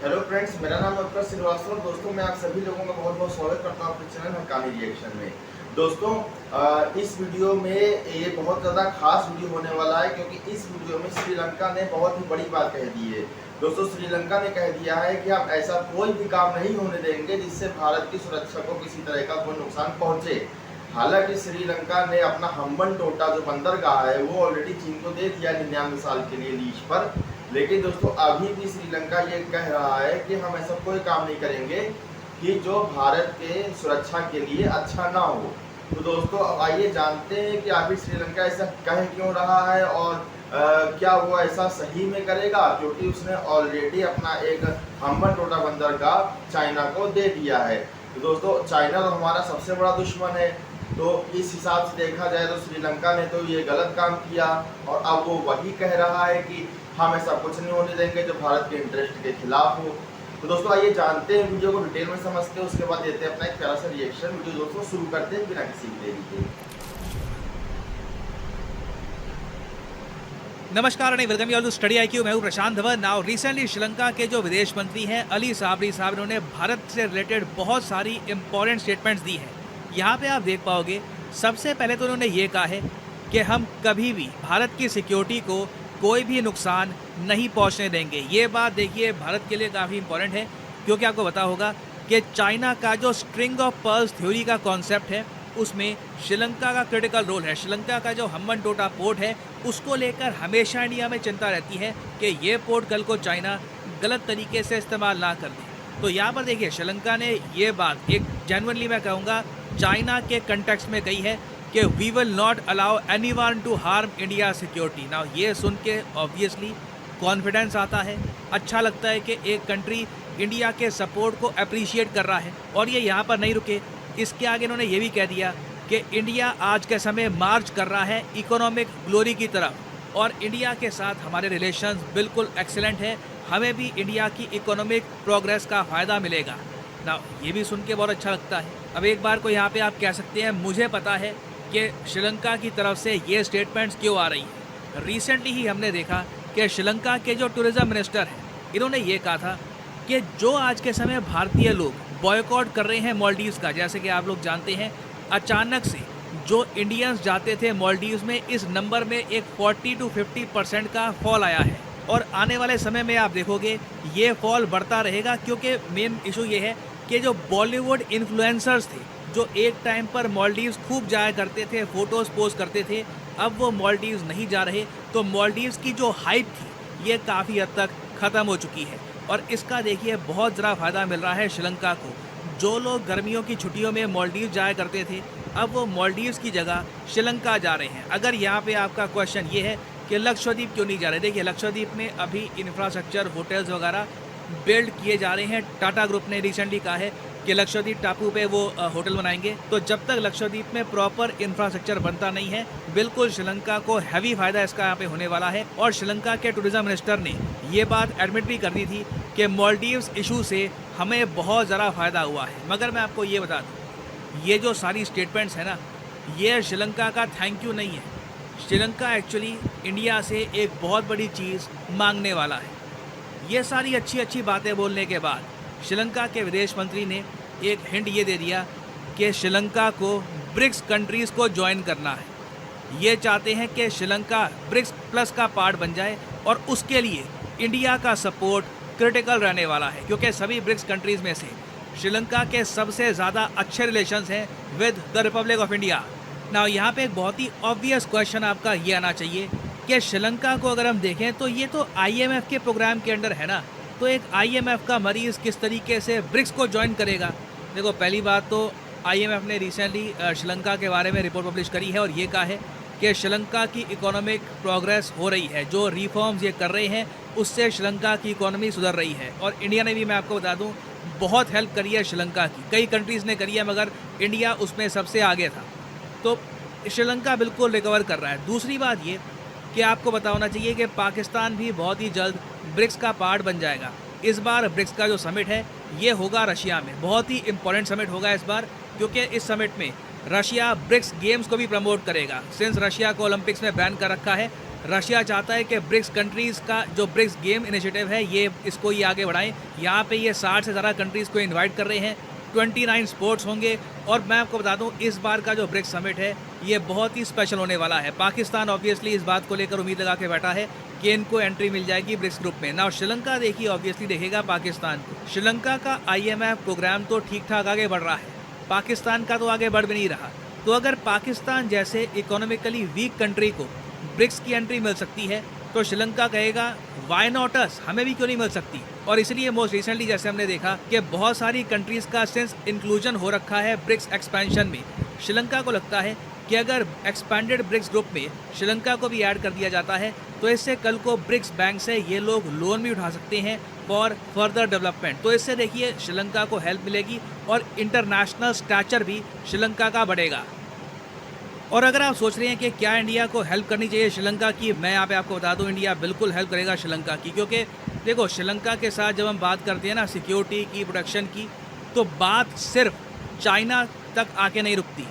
Hello friends, मेरा नाम उत्कर्ष श्रीवास्तव। दोस्तों, मैं आप सभी लोगों का बहुत बहुत स्वागत करता हूं अपने चैनल हक्कानी रिएक्शन में। दोस्तों, इस वीडियो में ये बहुत ज़्यादा खास वीडियो होने वाला है, क्योंकि इस वीडियो में श्रीलंका ने बहुत ही बड़ी बात कह दी है। दोस्तों, श्रीलंका ने कह दिया है कि हम ऐसा कोई भी काम नहीं होने देंगे जिससे भारत की सुरक्षा को किसी तरह का कोई नुकसान पहुँचे। हालांकि श्रीलंका ने अपना हम्बनटोटा जो बंदरगाह है वो ऑलरेडी चीन को दे दिया 99 साल के लिए लीज पर। लेकिन दोस्तों, अभी भी श्रीलंका ये कह रहा है कि हम ऐसा कोई काम नहीं करेंगे कि जो भारत के सुरक्षा के लिए अच्छा ना हो। तो दोस्तों, अब आइए जानते हैं कि आखिर श्रीलंका ऐसा कह क्यों रहा है और क्या वो ऐसा सही में करेगा, क्योंकि उसने ऑलरेडी अपना एक हम्बनटोटा बंदरगाह चाइना को दे दिया है। तो दोस्तों, चाइना तो हमारा सबसे बड़ा दुश्मन है। तो इस हिसाब से देखा जाए तो श्रीलंका ने तो ये गलत काम किया, और अब वो वही कह रहा है कि हम ऐसा कुछ नहीं होने देंगे जो भारत के इंटरेस्ट के खिलाफ हो। तो दोस्तों, आइए जानते हैं, वीडियो को डिटेल में समझते हैं, उसके बाद देते हैं अपना एक प्यारा सा रिएक्शन। वीडियो दोस्तों शुरू करते हैं बिना किसी देरी के। नमस्कार and welcome you to study IQ। मैं हूं प्रशांत धवन। नाउ रिसेंटली श्रीलंका के जो विदेश मंत्री हैं अली साबरी साहब, इन्होंने भारत से रिलेटेड बहुत सारी इंपॉर्टेंट स्टेटमेंट्स दी हैं। यहाँ पे आप देख पाओगे, सबसे पहले तो उन्होंने ये कहा है कि हम कभी भी भारत की सिक्योरिटी को कोई भी नुकसान नहीं पहुँचने देंगे। ये बात देखिए भारत के लिए काफ़ी इंपॉर्टेंट है, क्योंकि आपको पता होगा कि चाइना का जो स्ट्रिंग ऑफ पर्ल्स थ्योरी का कॉन्सेप्ट है उसमें श्रीलंका का क्रिटिकल रोल है। श्रीलंका का जो हम्बनटोटा पोर्ट है उसको लेकर हमेशा इंडिया में चिंता रहती है कि ये पोर्ट कल को चाइना गलत तरीके से इस्तेमाल ना कर दे। तो यहाँ पर देखिए, श्रीलंका ने ये बात एक जेन्युइनली मैं कहूँगा चाइना के कंटेक्स्ट में कही है कि we will not allow anyone to harm India security. Now ये सुन के ऑब्वियसली कॉन्फिडेंस आता है, अच्छा लगता है कि एक कंट्री इंडिया के सपोर्ट को अप्रिशिएट कर रहा है। और ये यहाँ पर नहीं रुके, इसके आगे इन्होंने ये भी कह दिया कि इंडिया आज के समय मार्च कर रहा है इकोनॉमिक ग्लोरी की तरफ, और इंडिया के साथ हमारे रिलेशंस बिल्कुल एक्सीलेंट है, हमें भी इंडिया की इकोनॉमिक प्रोग्रेस का फ़ायदा मिलेगा। ना ये भी सुन के बहुत अच्छा लगता है। अब एक बार को यहाँ पे आप कह सकते हैं मुझे पता है कि श्रीलंका की तरफ से ये स्टेटमेंट्स क्यों आ रही है। रिसेंटली ही हमने देखा कि श्रीलंका के जो टूरिज़्म मिनिस्टर हैं, इन्होंने ये कहा था कि जो आज के समय भारतीय लोग बॉयकॉट कर रहे हैं मालदीव्स का, जैसे कि आप लोग जानते हैं अचानक से जो इंडियंस जाते थे मालदीव्स में, इस नंबर में एक 40 to 50% का फॉल आया है। और आने वाले समय में आप देखोगे ये फॉल बढ़ता रहेगा, क्योंकि मेन इशू ये है कि जो बॉलीवुड इन्फ्लुएंसर्स थे जो एक टाइम पर मालदीव्स खूब जाया करते थे, फ़ोटोज़ पोस्ट करते थे, अब वो मालदीव्स नहीं जा रहे। तो मालदीव्स की जो हाइप थी ये काफ़ी हद तक ख़त्म हो चुकी है, और इसका देखिए बहुत ज़रा फ़ायदा मिल रहा है श्रीलंका को। जो लोग गर्मियों की छुट्टियों में मालदीव जाया करते थे, अब वो मालदीव्स की जगह श्रीलंका जा रहे हैं। अगर यहाँ पे आपका क्वेश्चन ये है कि लक्षद्वीप क्यों नहीं जा रहे, देखिए लक्षद्वीप में अभी इंफ्रास्ट्रक्चर होटल्स वगैरह बिल्ड किए जा रहे हैं। टाटा ग्रुप ने रिसेंटली कहा है कि लक्षद्वीप टापू पे वो होटल बनाएंगे। तो जब तक लक्षद्वीप में प्रॉपर इंफ्रास्ट्रक्चर बनता नहीं है, बिल्कुल श्रीलंका को हैवी फ़ायदा इसका यहाँ पे होने वाला है। और श्रीलंका के टूरिज़्म मिनिस्टर ने ये बात एडमिट भी कर दी थी कि मालदीव्स इशू से हमें बहुत ज़रा फ़ायदा हुआ है। मगर मैं आपको ये बता दूँ, ये जो सारी स्टेटमेंट्स हैं ना, ये श्रीलंका का थैंक यू नहीं है। श्रीलंका एक्चुअली इंडिया से एक बहुत बड़ी चीज़ मांगने वाला है। ये सारी अच्छी अच्छी बातें बोलने के बाद श्रीलंका के विदेश मंत्री ने एक हिंट ये दे दिया कि श्रीलंका को ब्रिक्स कंट्रीज़ को ज्वाइन करना है। ये चाहते हैं कि श्रीलंका ब्रिक्स प्लस का पार्ट बन जाए, और उसके लिए इंडिया का सपोर्ट क्रिटिकल रहने वाला है, क्योंकि सभी ब्रिक्स कंट्रीज़ में से श्रीलंका के सबसे ज़्यादा अच्छे रिलेशंस हैं with the Republic of India. ना यहाँ पे एक बहुत ही ऑब्वियस क्वेश्चन आपका ये आना चाहिए कि श्रीलंका को अगर हम देखें तो ये तो IMF के प्रोग्राम के अंडर है ना, तो एक IMF का मरीज़ किस तरीके से ब्रिक्स को ज्वाइन करेगा। देखो, पहली बात तो IMF ने रिसेंटली श्रीलंका के बारे में रिपोर्ट पब्लिश करी है और ये कहा है कि श्रीलंका की इकोनॉमिक प्रोग्रेस हो रही है, जो रिफॉर्म्स ये कर रहे हैं उससे श्रीलंका की इकोनॉमी सुधर रही है। और इंडिया ने भी, मैं आपको बता दूं, बहुत हेल्प करी है श्रीलंका की, कई कंट्रीज़ ने करी है, मगर इंडिया उसमें सबसे आगे था। तो श्रीलंका बिल्कुल रिकवर कर रहा है। दूसरी बात ये कि आपको पता होना चाहिए कि पाकिस्तान भी बहुत ही जल्द ब्रिक्स का पार्ट बन जाएगा। इस बार ब्रिक्स का जो समिट है ये होगा रशिया में, बहुत ही इंपॉर्टेंट समिट होगा इस बार, क्योंकि इस समिट में रशिया ब्रिक्स गेम्स को भी प्रमोट करेगा। सिंस रशिया को ओलंपिक्स में बैन कर रखा है, रशिया चाहता है कि ब्रिक्स कंट्रीज़ का जो ब्रिक्स गेम इनिशिएटिव है ये आगे बढ़ाएं। यहाँ पे ये 60 से ज़्यादा कंट्रीज़ को इनवाइट कर रहे हैं। 29 स्पोर्ट्स होंगे और मैं आपको बता दूं इस बार का जो ब्रिक्स समिट है ये बहुत ही स्पेशल होने वाला है। पाकिस्तान ऑब्वियसली इस बात को लेकर उम्मीद लगा के बैठा है कि इनको एंट्री मिल जाएगी ब्रिक्स ग्रुप में। ना श्रीलंका देखिए ऑब्वियसली देखेगा पाकिस्तान को। श्रीलंका का IMF प्रोग्राम तो ठीक ठाक आगे बढ़ रहा है, पाकिस्तान का तो आगे बढ़ भी नहीं रहा। तो अगर पाकिस्तान जैसे इकोनॉमिकली वीक कंट्री को ब्रिक्स की एंट्री मिल सकती है तो श्रीलंका कहेगा वाई नॉट अस, हमें भी क्यों नहीं मिल सकती। और इसलिए मोस्ट रिसेंटली जैसे हमने देखा कि बहुत सारी कंट्रीज़ का सिंस इंक्लूजन हो रखा है ब्रिक्स एक्सपेंशन में। श्रीलंका को लगता है कि अगर एक्सपैंडेड ब्रिक्स ग्रुप में श्रीलंका को भी ऐड कर दिया जाता है तो इससे कल को ब्रिक्स बैंक से ये लोग लोन भी उठा सकते हैं फॉर फर्दर डेवलपमेंट। तो इससे देखिए श्रीलंका को हेल्प मिलेगी और इंटरनेशनल स्टैचर भी श्रीलंका का बढ़ेगा। और अगर आप सोच रहे हैं कि क्या इंडिया को हेल्प करनी चाहिए श्रीलंका की, मैं यहाँ पे आपको बता दूँ इंडिया बिल्कुल हेल्प करेगा श्रीलंका की। क्योंकि देखो श्रीलंका के साथ जब हम बात करते हैं ना सिक्योरिटी की, प्रोटेक्शन की, तो बात सिर्फ चाइना तक आके नहीं रुकती।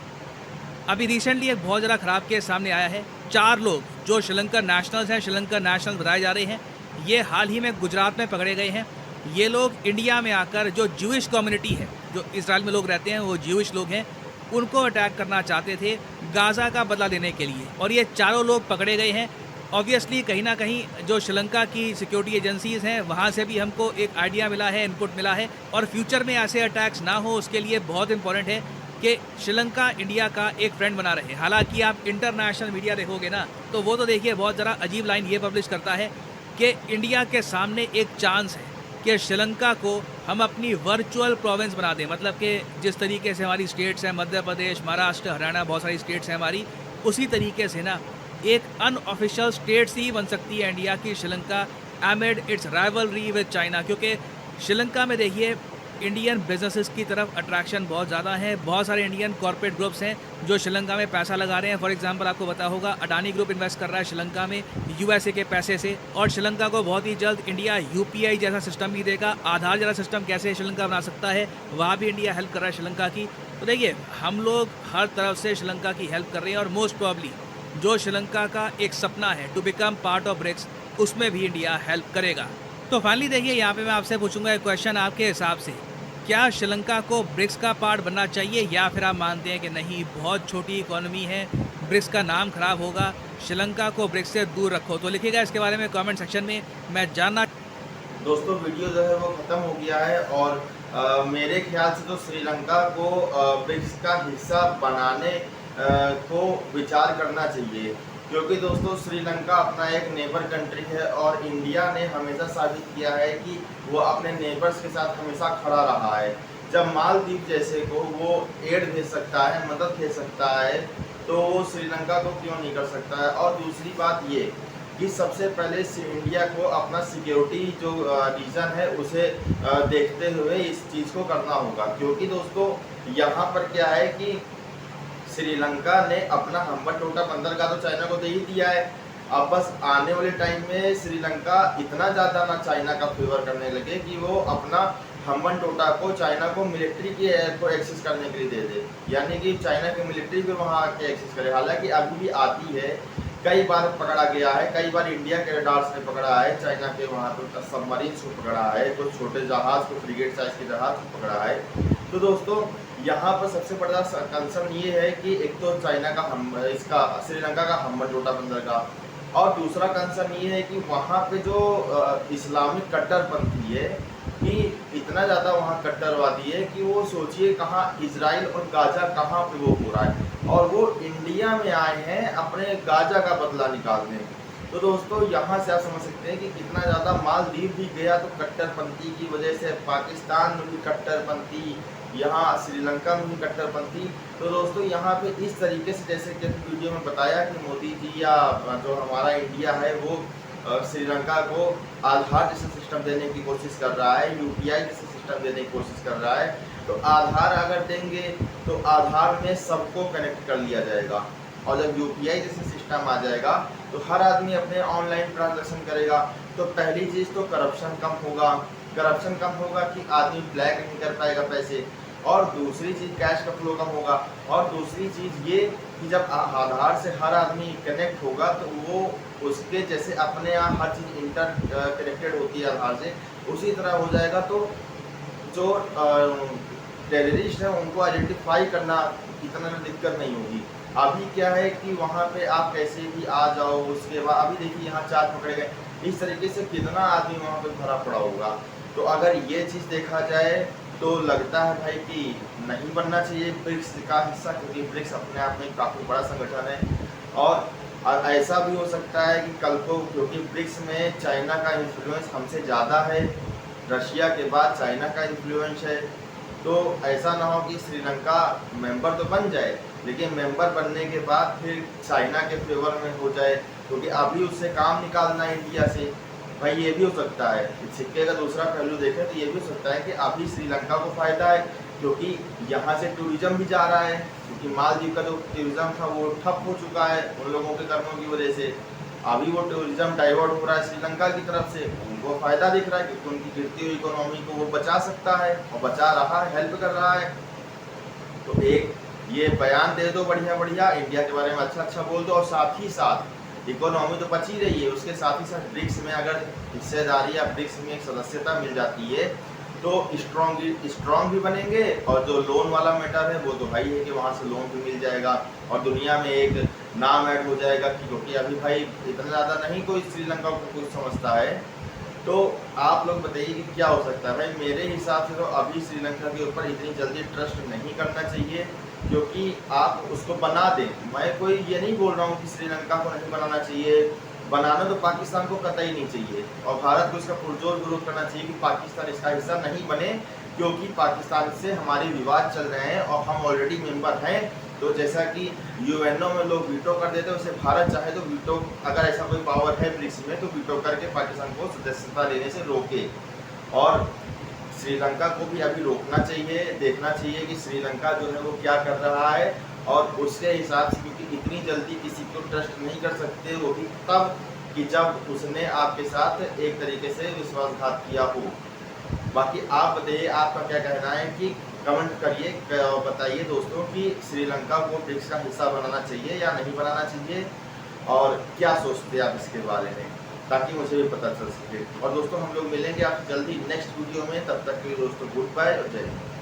अभी रिसेंटली एक बहुत ज़्यादा ख़राब केस सामने आया है। 4 लोग जो श्रीलंका नेशनल्स हैं, श्रीलंका नेशनल्स बताए जा रहे हैं, ये हाल ही में गुजरात में पकड़े गए हैं। ये लोग इंडिया में आकर जो ज्यूइश कम्युनिटी है, जो इजराइल में लोग रहते हैं वो ज्यूइश लोग हैं, उनको अटैक करना चाहते थे गाज़ा का बदला लेने के लिए। और ये चारों लोग पकड़े गए हैं। ऑब्वियसली कहीं ना कहीं जो श्रीलंका की सिक्योरिटी एजेंसीज़ हैं वहाँ से भी हमको एक आइडिया मिला है, इनपुट मिला है। और फ्यूचर में ऐसे अटैक्स ना हो उसके लिए बहुत इंपॉर्टेंट है कि श्रीलंका इंडिया का एक फ्रेंड बना रहे। हालांकि आप इंटरनेशनल मीडिया देखोगे ना तो वो तो देखिए बहुत ज़रा अजीब लाइन ये पब्लिश करता है कि इंडिया के सामने एक चांस है कि श्रीलंका को हम अपनी वर्चुअल प्रोविंस बना दें। मतलब कि जिस तरीके से हमारी स्टेट्स हैं, मध्य प्रदेश, महाराष्ट्र, हरियाणा, बहुत सारी स्टेट्स हैं हमारी, उसी तरीके से ना एक अनऑफिशियल स्टेट्स ही बन सकती है इंडिया की Sri Lanka एमिड it's rivalry with China. क्योंकि श्रीलंका में देखिए इंडियन बिजनेसेस की तरफ अट्रैक्शन बहुत ज़्यादा है। बहुत सारे इंडियन कॉर्पोरेट ग्रुप्स हैं जो श्रीलंका में पैसा लगा रहे हैं। फॉर एग्जांपल आपको पता होगा अडानी ग्रुप इन्वेस्ट कर रहा है श्रीलंका में USA के पैसे से। और श्रीलंका को बहुत ही जल्द इंडिया UPI जैसा सिस्टम भी देगा। आधार जैसा सिस्टम कैसे श्रीलंका बना सकता है, वहाँ भी इंडिया हेल्प कर रहा है श्रीलंका की। तो देखिए हम लोग हर तरफ से श्रीलंका की हेल्प कर रहे हैं और मोस्ट प्रॉब्ली जो श्रीलंका का एक सपना है to become part of BRICS, उसमें भी इंडिया हेल्प करेगा। तो फाइनली देखिए यहाँ पे मैं आपसे पूछूंगा एक क्वेश्चन, आपके हिसाब से क्या श्रीलंका को ब्रिक्स का पार्ट बनना चाहिए या फिर आप मानते हैं कि नहीं बहुत छोटी इकोनॉमी है, ब्रिक्स का नाम खराब होगा, श्रीलंका को ब्रिक्स से दूर रखो। तो लिखिएगा इसके बारे में कमेंट सेक्शन में, मैं जानना। दोस्तों वीडियो जो है वो ख़त्म हो गया है और मेरे ख्याल से तो श्रीलंका को ब्रिक्स का हिस्सा बनाने को विचार करना चाहिए। क्योंकि दोस्तों श्रीलंका अपना एक नेबर कंट्री है और इंडिया ने हमेशा साबित किया है कि वो अपने नेबर्स के साथ हमेशा खड़ा रहा है। जब मालदीव जैसे को वो एड भेज सकता है, मदद भेज सकता है, तो वो श्रीलंका को क्यों नहीं कर सकता है। और दूसरी बात ये कि सबसे पहले इंडिया को अपना सिक्योरिटी जो रीजन है उसे देखते हुए इस चीज़ को करना होगा। क्योंकि दोस्तों यहाँ पर क्या है कि श्रीलंका ने अपना हम्बनटोटा बंदर का तो चाइना को दे ही दिया है। अब बस आने वाले टाइम में श्रीलंका इतना ज़्यादा ना चाइना का फेवर करने लगे कि वो अपना हम्बनटोटा को चाइना को मिलिट्री की को एक्सेस करने के लिए दे दे, यानी कि चाइना की मिलिट्री भी वहाँ आके एक्सेस करे। हालांकि अभी भी आती है, कई बार पकड़ा गया है, कई बार इंडिया के रडार्स ने पकड़ा है, चाइना के वहाँ पर सबमरीन्स को पकड़ा है, कुछ छोटे जहाज़ को, फ्रिगेट साइज के जहाज़ को पकड़ा है। तो दोस्तों यहाँ पर सबसे बड़ा कंसर्न ये है कि एक तो चाइना का इसका श्रीलंका का हम्बनटोटा बंदर का, और दूसरा कंसर्न ये है कि वहाँ पे जो इस्लामिक कट्टरपंथी है कि इतना ज़्यादा वहाँ कट्टरवादी है कि वो सोचिए कहाँ इजराइल और गाजा कहाँ पे वो हो रहा है, और वो इंडिया में आए हैं अपने गाजा का बदला निकालने। तो दोस्तों यहाँ से आप समझ सकते हैं कि कितना ज़्यादा मालदीव भी गया तो कट्टरपंथी की वजह से, पाकिस्तान में भी कट्टरपंथी, यहाँ श्रीलंका में भी कट्टरपंथी। तो दोस्तों यहाँ पे इस तरीके से जैसे कि वीडियो में बताया कि मोदी जी या जो हमारा इंडिया है वो श्रीलंका को आधार जैसा सिस्टम देने की कोशिश कर रहा है, UPI जैसा सिस्टम देने की कोशिश कर रहा है। तो आधार अगर देंगे तो आधार में सबको कनेक्ट कर लिया जाएगा, और जब UPI जैसे सिस्टम आ जाएगा तो हर आदमी अपने ऑनलाइन ट्रांजैक्शन करेगा। तो पहली चीज़ तो करप्शन कम होगा, करप्शन कम होगा कि आदमी ब्लैक नहीं कर पाएगा पैसे, और दूसरी चीज़ कैश का फ्लो कम होगा, और दूसरी चीज़ ये कि जब आधार से हर आदमी कनेक्ट होगा तो वो उसके जैसे अपने यहाँ हर चीज़ इंटर कनेक्टेड होती है आधार से, उसी तरह हो जाएगा। तो जो टेररिस्ट हैं उनको आइडेंटिफाई करना इतना दिक्कत नहीं होगी। अभी क्या है कि वहाँ पे आप कैसे भी आ जाओ, उसके बाद अभी देखिए यहाँ 4 पकड़े गए, इस तरीके से कितना आदमी वहाँ पे भरा पड़ा होगा। तो अगर ये चीज़ देखा जाए तो लगता है भाई कि नहीं बनना चाहिए ब्रिक्स का हिस्सा, क्योंकि ब्रिक्स अपने आप में काफ़ी बड़ा संगठन है। और ऐसा भी हो सकता है कि कल को, क्योंकि ब्रिक्स में चाइना का इन्फ्लुएंस हमसे ज़्यादा है, रशिया के बाद चाइना का इन्फ्लुएंस है। तो ऐसा ना हो कि श्रीलंका मेंबर तो बन जाए, लेकिन मेंबर बनने के बाद फिर चाइना के फेवर में हो जाए, क्योंकि अभी उससे काम निकालना है इंडिया से। भाई ये भी हो सकता है, सिक्के का दूसरा पहलू देखें तो ये भी हो सकता है कि अभी श्रीलंका को फ़ायदा है, क्योंकि यहाँ से टूरिज़्म भी जा रहा है, क्योंकि मालदीव का जो टूरिज़्म था वो ठप हो चुका है उन लोगों के कर्मों की वजह से। अभी वो टूरिज़्म डाइवर्ट हो रहा है श्रीलंका की तरफ से, उनको फ़ायदा दिख रहा है क्योंकि उनकी गिरती हुई इकोनॉमी को वो बचा सकता है और बचा रहा है, हेल्प कर रहा है। तो एक ये बयान दे दो बढ़िया बढ़िया, इंडिया के बारे में अच्छा अच्छा बोल दो, और साथ ही साथ इकोनॉमी तो बची रही है, उसके साथ ही साथ ब्रिक्स में अगर हिस्सेदारी या ब्रिक्स में एक सदस्यता मिल जाती है तो स्ट्रॉन्ग भी बनेंगे। और जो लोन वाला मैटर है वो तो भाई है कि वहाँ से लोन भी मिल जाएगा और दुनिया में एक नाम ऐड हो जाएगा, क्योंकि अभी भाई इतना ज़्यादा नहीं कोई श्रीलंका को कुछ समझता है। तो आप लोग बताइए कि क्या हो सकता है। भाई मेरे हिसाब से तो अभी श्रीलंका के ऊपर इतनी जल्दी ट्रस्ट नहीं करना चाहिए, क्योंकि आप उसको बना दें। मैं कोई ये नहीं बोल रहा हूँ कि श्रीलंका को नहीं बनाना चाहिए, बनाना तो पाकिस्तान को कतई नहीं चाहिए, और भारत को इसका पुरजोर विरोध करना चाहिए कि पाकिस्तान इसका हिस्सा नहीं बने, क्योंकि पाकिस्तान से हमारे विवाद चल रहे हैं और हम ऑलरेडी मेंबर हैं। तो जैसा कि यूएनओ में लोग वीटो कर देते हैं, वैसे भारत चाहे तो वीटो, अगर ऐसा कोई पावर है ब्रिक्स में, तो वीटो करके पाकिस्तान को सदस्यता लेने से रोके। और श्रीलंका को भी अभी रोकना चाहिए, देखना चाहिए कि श्रीलंका जो है वो क्या कर रहा है, और उसके हिसाब से, क्योंकि इतनी जल्दी किसी को ट्रस्ट नहीं कर सकते, वो भी तब कि जब उसने आपके साथ एक तरीके से विश्वासघात किया हो। बाकी आप बताइए आपका क्या कहना है, कि कमेंट करिए, बताइए दोस्तों कि श्रीलंका को ब्रिक्स का हिस्सा बनाना चाहिए या नहीं बनाना चाहिए, और क्या सोचते हैं आप इसके बारे में, ताकि मुझे भी पता चल सके। और दोस्तों हम लोग मिलेंगे आपसे जल्दी नेक्स्ट वीडियो में, तब तक के लिए दोस्तों गुड बाय और जय हिंद।